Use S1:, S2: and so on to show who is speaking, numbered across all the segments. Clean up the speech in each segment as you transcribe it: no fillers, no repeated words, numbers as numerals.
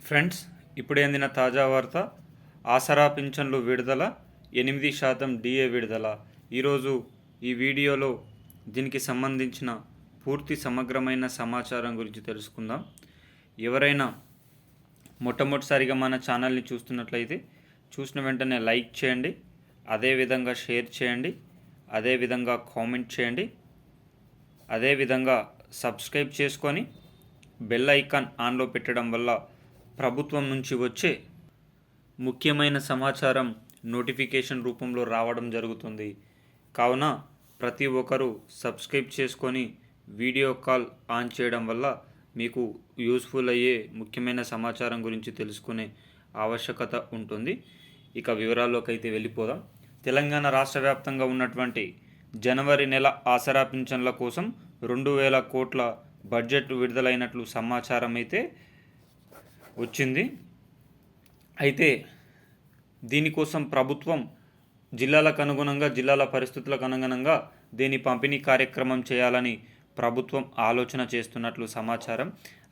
S1: Friends, ఇప్పుడే అందిన తాజా వార్త. ఆసరా పింఛన్లు విడుదల, 8% డిఏ విడుదల. ఈరోజు ఈ వీడియోలో దీనికి సంబంధించిన పూర్తి సమగ్రమైన సమాచారం గురించి తెలుసుకుందాం. ఎవరైనా మొట్టమొదటిసారిగా మన ఛానల్ని చూస్తున్నట్లయితే చూసిన వెంటనే లైక్ చేయండి, అదేవిధంగా షేర్ చేయండి, అదేవిధంగా కామెంట్ చేయండి, అదేవిధంగా సబ్స్క్రైబ్ చేసుకొని బెల్ ఐకాన్ ఆన్లో పెట్టడం వల్ల ప్రభుత్వం నుంచి వచ్చే ముఖ్యమైన సమాచారం నోటిఫికేషన్ రూపంలో రావడం జరుగుతుంది. కావున ప్రతి ఒక్కరూ సబ్స్క్రైబ్ చేసుకొని వీడియో కాల్ ఆన్ చేయడం వల్ల మీకు యూస్ఫుల్ అయ్యే ముఖ్యమైన సమాచారం గురించి తెలుసుకునే ఆవశ్యకత ఉంటుంది. ఇక వివరాల్లోకి అయితే వెళ్ళిపోదాం. తెలంగాణ రాష్ట్ర వ్యాప్తంగా ఉన్నటువంటి జనవరి నెల ఆసరా పింఛన్ల కోసం 2,000 కోట్ల బడ్జెట్ విడుదలైనట్లు సమాచారం అయితే వచ్చింది. అయితే దీనికోసం ప్రభుత్వం జిల్లాలకు అనుగుణంగా, జిల్లాల పరిస్థితులకు అనుగుణంగా దీని పంపిణీ కార్యక్రమం చేయాలని ప్రభుత్వం ఆలోచన చేస్తున్నట్లు సమాచారం.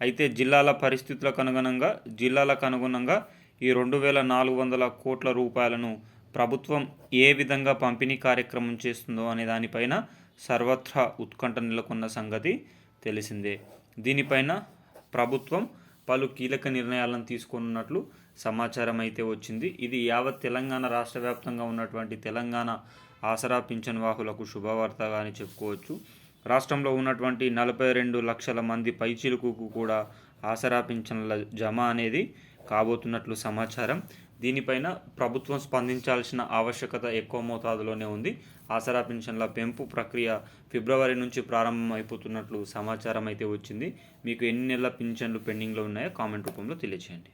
S1: అయితే జిల్లాల పరిస్థితులకు అనుగుణంగా ఈ 2,400 కోట్ల రూపాయలను ప్రభుత్వం ఏ విధంగా పంపిణీ కార్యక్రమం చేస్తుందో అనే దానిపైన సర్వత్రా ఉత్కంఠ నెలకొన్న సంగతి తెలిసిందే. దీనిపైన ప్రభుత్వం పలు కీలక నిర్ణయాలను తీసుకున్నట్లు సమాచారం అయితే వచ్చింది. ఇది యావత్ తెలంగాణ రాష్ట్ర వ్యాప్తంగా ఉన్నటువంటి తెలంగాణ ఆసరా పింఛన్ వాహులకు శుభవార్తగా అని చెప్పుకోవచ్చు. రాష్ట్రంలో ఉన్నటువంటి 42 లక్షల మంది పైచిలుకుకు కూడా ఆసరా పింఛన్ల జమ అనేది కాబోతున్నట్లు సమాచారం. దీనిపైన ప్రభుత్వం స్పందించాల్సిన ఆవశ్యకత ఎక్కువ మోతాదులోనే ఉంది. ఆసరా పింఛన్ల పెంపు ప్రక్రియ ఫిబ్రవరి నుంచి ప్రారంభం అయిపోతున్నట్లు సమాచారం అయితే వచ్చింది. మీకు ఎన్ని నెలల పింఛన్లు పెండింగ్లో ఉన్నాయో కామెంట్ రూపంలో తెలియజేయండి.